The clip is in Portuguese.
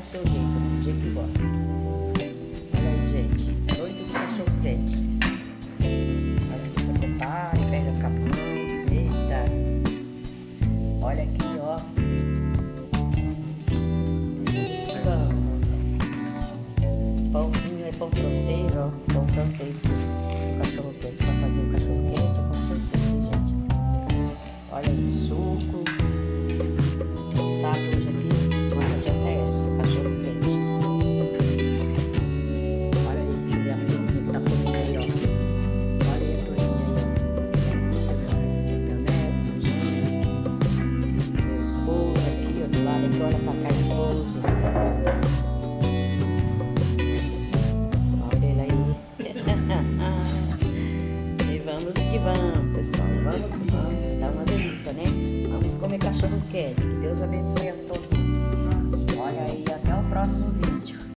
do seu jeito, né? Do jeito que gosta. Olha aí, gente. Noite de cachorro quente. Olha que você prepara e pega com a mão. Eita. Olha aqui, ó. Vamos. Pãozinho é pão francês, ó. Pão francês. Cachorro quente. Pra fazer o cachorro quente é pão francês, gente. Olha aí, suco. Sabe hoje aqui? Nossa janta é essa, cachorro quente. Olha aí, deixa eu ver a turminha que tá comendo aí, ó. Olha aí a turminha aí, ó. Meu esposo aqui, ó, do lado aqui, olha pra cá, esposo. Olha ele aí. E vamos que vamos, pessoal. Vamos que vamos. Tá uma delícia, né? Vamos comer cachorro quente. Que Deus abençoe a todos. Olha aí, até o próximo vídeo.